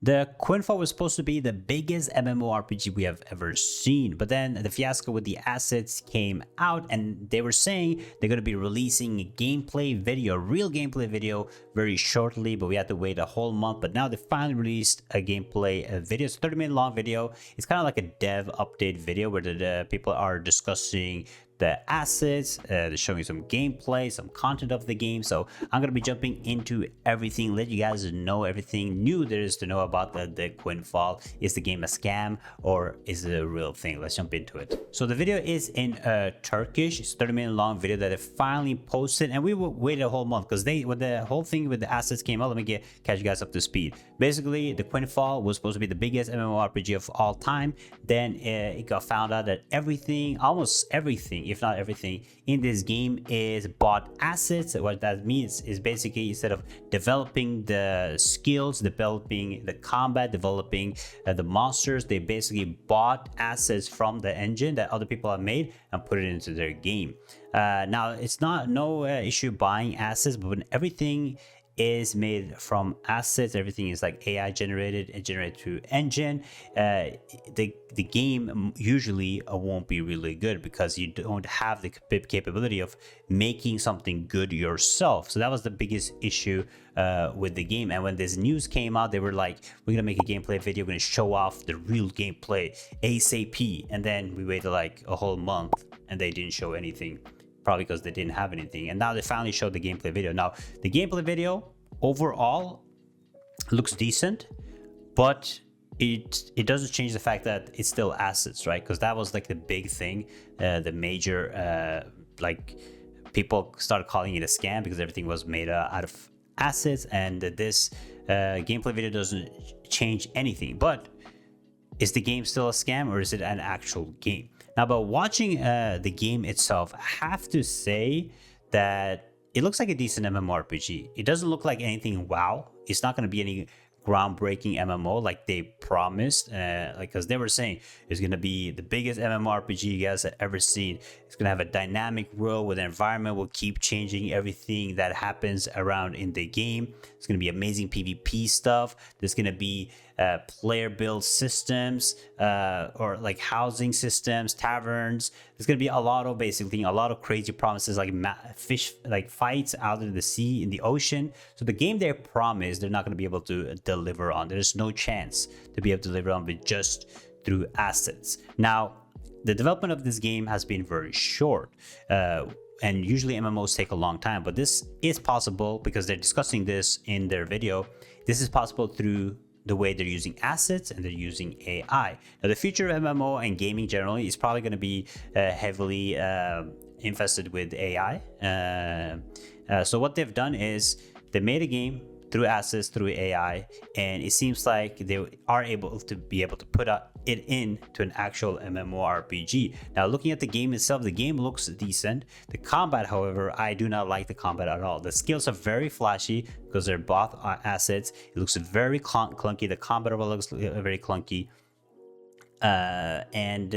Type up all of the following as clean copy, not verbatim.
The Quinfall was supposed to be the biggest MMORPG we have ever seen, but then the fiasco with the assets came out and they were saying they're going to be releasing a gameplay video, a real gameplay video very shortly, but we had to wait a whole month. But now they finally released a gameplay video. It's a 30-minute long video. It's kind of like a dev update video where the people are discussing the assets, they're showing some gameplay, some content of the game. So I'm gonna be jumping into everything, let you guys know everything new there is to know about the Quinfall. Is the game a scam or is it a real thing? Let's jump into it. So the video is in Turkish. It's a 30-minute long video that they finally posted, and we waited a whole month because when the whole thing with the assets came out, let me catch you guys up to speed. Basically, the Quinfall was supposed to be the biggest MMORPG of all time. Then it got found out that everything, almost everything, if not everything in this game is bought assets. What that means is basically instead of developing the skills, developing the combat, developing the monsters, they basically bought assets from the engine that other people have made and put it into their game. Now it's no issue buying assets, but when everything is made from assets, everything is like AI generated and generated through engine, the game usually won't be really good because you don't have the capability of making something good yourself. So that was the biggest issue with the game. And when this news came out, they were like, we're gonna make a gameplay video, we're gonna show off the real gameplay ASAP. And then we waited like a whole month and they didn't show anything, probably because they didn't have anything. And now they finally showed the gameplay video. Now the gameplay video overall looks decent, but it doesn't change the fact that it's still assets, right? Because that was like the big thing, the major like people started calling it a scam because everything was made out of assets, and this gameplay video doesn't change anything. But is the game still a scam or is it an actual game? Now, but watching the game itself, I have to say that it looks like a decent MMORPG. It doesn't look like anything wow. It's not going to be any groundbreaking MMO like they promised, because they were saying it's going to be the biggest MMORPG you guys have ever seen. It's going to have a dynamic world where the environment will keep changing everything that happens around in the game. It's going to be amazing PvP stuff. There's going to be player build systems, or like housing systems, taverns. There's going to be a lot of crazy promises, like fish, like fights out in the sea, in the ocean. So the game they promised, they're not going to be able to deliver on. There's no chance to be able to deliver on with just through assets. Now, the development of this game has been very short. And usually MMOs take a long time, but this is possible because they're discussing this in their video. This is possible through the way they're using assets and they're using AI. Now, the future of MMO and gaming generally is probably going to be heavily infested with AI. So what they've done is they made a game through assets, through AI, and it seems like they are able to put it into an actual MMORPG. Now, looking at the game itself, the game looks decent. The combat, however, I do not like the combat at all. The skills are very flashy because they're both assets. It looks very clunky. The combat overall looks very clunky. And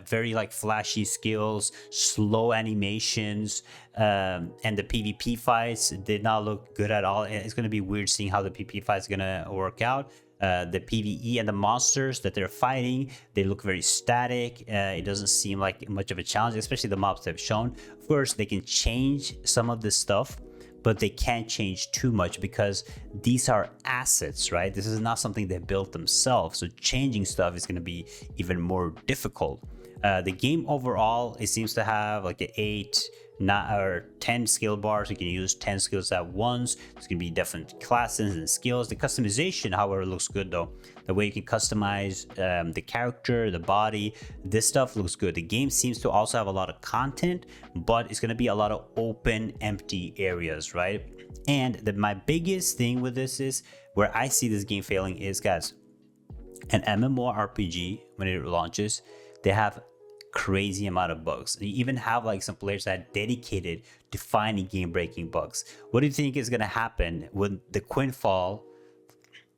very like flashy skills, slow animations, and the PvP fights did not look good at all. It's going to be weird seeing how the PvP fights going to work out. The PvE and the monsters that they're fighting, they look very static. It doesn't seem like much of a challenge, especially the mobs they've shown. Of course, they can change some of this stuff, but they can't change too much because these are assets, right? This is not something they built themselves. So changing stuff is going to be even more difficult. The game overall, it seems to have like an 8, 9, or 10 skill bars. You can use 10 skills at once. There's going to be different classes and skills. The customization, however, looks good though. The way you can customize the character, the body, this stuff looks good. The game seems to also have a lot of content, but it's going to be a lot of open, empty areas, right? And my biggest thing with this is where I see this game failing is, guys, an MMORPG, when it launches, they have crazy amount of bugs. You even have like some players that are dedicated to finding game-breaking bugs. What do you think is going to happen when the Quinfall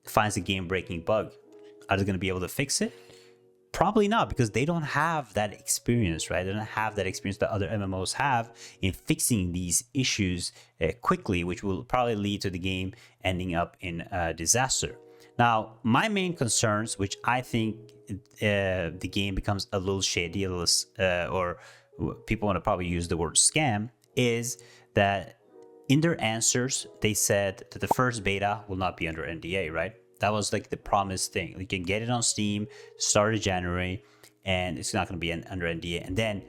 finds a game-breaking bug? Are they going to be able to fix it? Probably not, because they don't have that experience, right? They don't have that experience that other MMOs have in fixing these issues quickly, which will probably lead to the game ending up in a disaster. Now, my main concerns, which I think the game becomes a little shady, a little, or people want to probably use the word scam, is that in their answers, they said that the first beta will not be under NDA, right? That was like the promised thing. You can get it on Steam, start of January, and it's not going to be under NDA. And then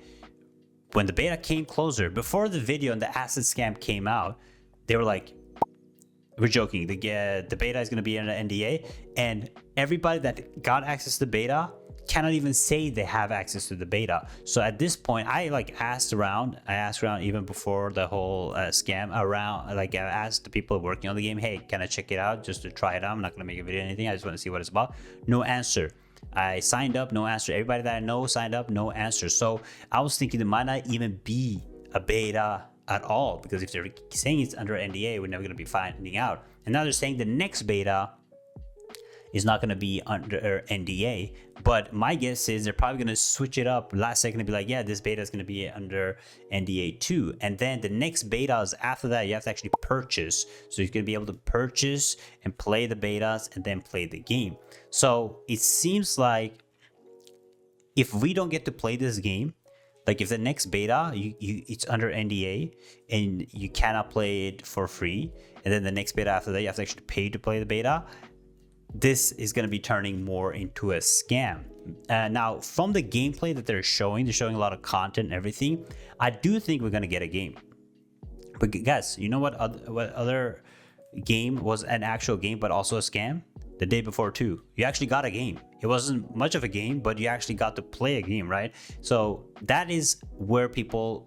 when the beta came closer, before the video and the asset scam came out, they were like, we're joking, the beta is going to be under NDA, and everybody that got access to the beta cannot even say they have access to the beta. So at this point, I asked around even before the whole scam around, I asked the people working on the game, hey, can I check it out just to try it out? I'm not going to make a video or anything, I just want to see what it's about. No answer. I signed up, no answer. Everybody that I know signed up, no answer. So I was thinking there might not even be a beta at all, because if they're saying it's under NDA, we're never going to be finding out. And now they're saying the next beta is not going to be under NDA, but my guess is they're probably going to switch it up last second and be like, yeah, this beta is going to be under NDA too. And then the next betas after that, you have to actually purchase. So you're going to be able to purchase and play the betas and then play the game. So it seems like if we don't get to play this game, like if the next beta, it's under NDA and you cannot play it for free, and then the next beta after that, you have to actually pay to play the beta, this is going to be turning more into a scam. Now, from the gameplay that they're showing a lot of content and everything. I do think we're going to get a game. But guys, you know what other game was an actual game but also a scam? The day before too. You actually got a game. It wasn't much of a game, but you actually got to play a game, right? So that is where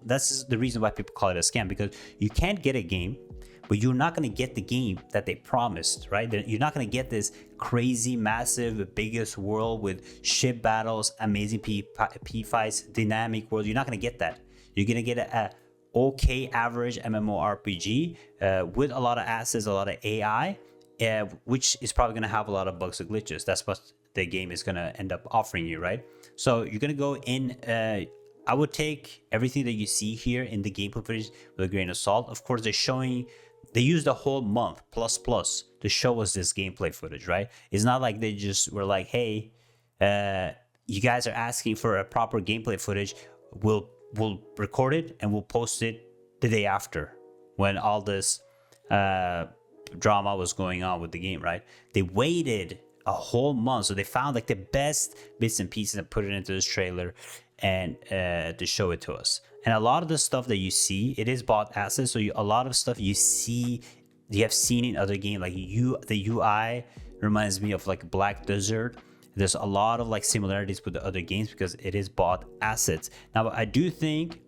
that's the reason why people call it a scam, because you can't get a game, but you're not going to get the game that they promised, right? You're not going to get this crazy, massive, biggest world with ship battles, amazing P fights, dynamic world. You're not going to get that. You're going to get a okay average MMORPG with a lot of assets, a lot of AI, which is probably going to have a lot of bugs and glitches. That's what the game is going to end up offering you, right? So you're going to go in. I would take everything that you see here in the gameplay footage with a grain of salt. Of course, they used a whole month plus to show us this gameplay footage, right? It's not like they just were like, hey, you guys are asking for a proper gameplay footage. We'll record it and we'll post it the day after, when all this drama was going on with the game, right? They waited a whole month, so they found the best bits and pieces and put it into this trailer and to show it to us. And a lot of the stuff that you see, it is bought assets, so a lot of stuff you have seen in other games, the UI reminds me of Black Desert. There's a lot of similarities with the other games because it is bought assets. Now, I do think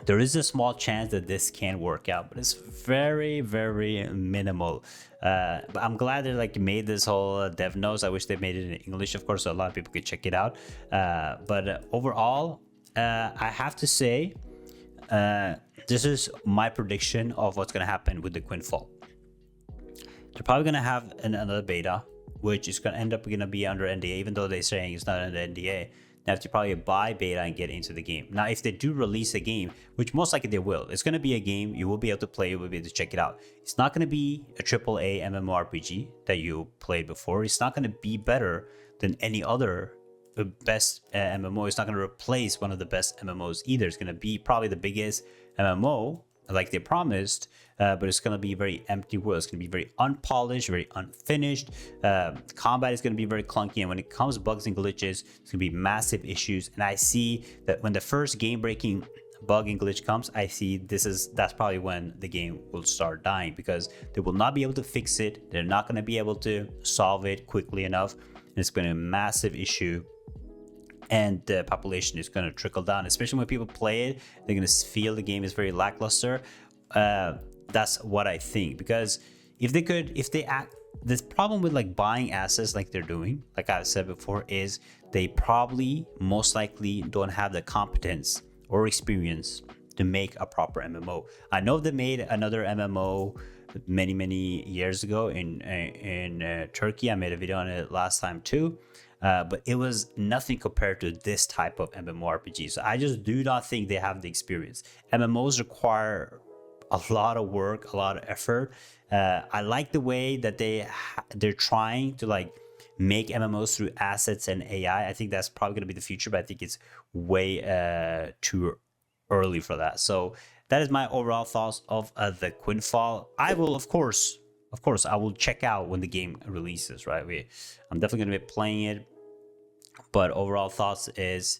there is a small chance that this can work out, but it's very, very minimal. But I'm glad they made this whole dev notes. I wish they made it in English, of course, so a lot of people could check it out. But overall, I have to say, this is my prediction of what's going to happen with the Quinfall. They're probably going to have another beta, which is going to end up going to be under NDA, even though they're saying it's not under NDA. They have to probably buy beta and get into the game. Now, if they do release a game, which most likely they will, it's going to be a game you will be able to play, you will be able to check it out. It's not going to be a AAA MMORPG that you played before. It's not going to be better than any other best MMO. It's not going to replace one of the best MMOs either. It's going to be probably the biggest MMO, like they promised, but it's going to be very empty world. It's going to be very unpolished, very unfinished. Combat is going to be very clunky, and when it comes to bugs and glitches, it's going to be massive issues. And I see that when the first game-breaking bug and glitch comes, I see that's probably when the game will start dying, because they will not be able to fix it. They're not going to be able to solve it quickly enough, and it's going to be a massive issue. And the population is going to trickle down, especially when people play it. They're going to feel the game is very lackluster. That's what I think, because this problem with buying assets like they're doing, like I said before, is they probably most likely don't have the competence or experience to make a proper MMO. I know they made another MMO many years ago in Turkey. I made a video on it last time too. But it was nothing compared to this type of MMORPG. So I just do not think they have the experience. MMOs require a lot of work, a lot of effort. I like the way that they're trying to like make MMOs through assets and AI. I think that's probably going to be the future, but I think it's way too early for that. So that is my overall thoughts of the Quinfall. I will, of course, I will check out when the game releases. Right, I'm definitely going to be playing it. But overall thoughts is,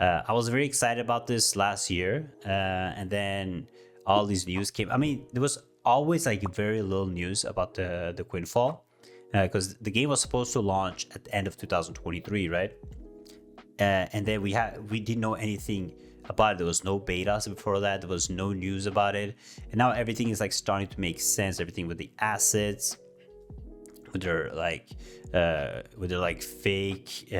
I was very excited about this last year, and then all these news came. I mean, there was always like very little news about the Quinfall, because the game was supposed to launch at the end of 2023, right? And then we didn't know anything about it. There was no betas before that. There was no news about it, and now everything is like starting to make sense. Everything with the assets, with their like fake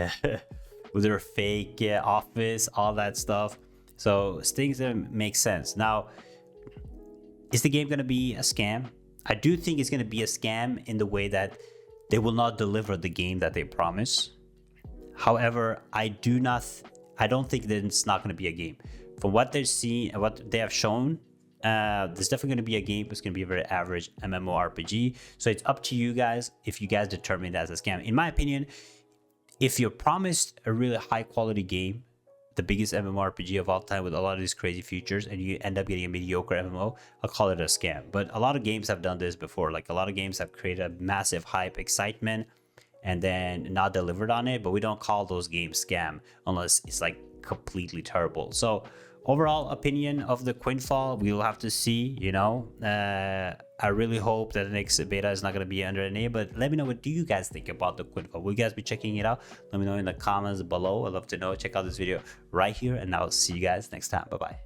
with their fake office, all that stuff. So things that make sense. Now, is the game going to be a scam? I do think it's going to be a scam in the way that they will not deliver the game that they promise. However, I don't think that it's not going to be a game. From what they're seeing and what they have shown, there's definitely going to be a game. It's going to be a very average MMORPG. So it's up to you guys if you guys determine that as a scam. In my opinion, if you're promised a really high quality game, the biggest MMORPG of all time with a lot of these crazy features, and you end up getting a mediocre MMO, I'll call it a scam. But a lot of games have done this before. Like a lot of games have created a massive hype, excitement, and then not delivered on it. But we don't call those games scam unless it's like completely terrible. So overall opinion of the Quinfall, we will have to see. I really hope that the next beta is not going to be under NA, but let me know, what do you guys think about the Quinfall? Will you guys be checking it out? Let me know in the comments below. I'd love to know. Check out this video right here, and I'll see you guys next time. Bye bye.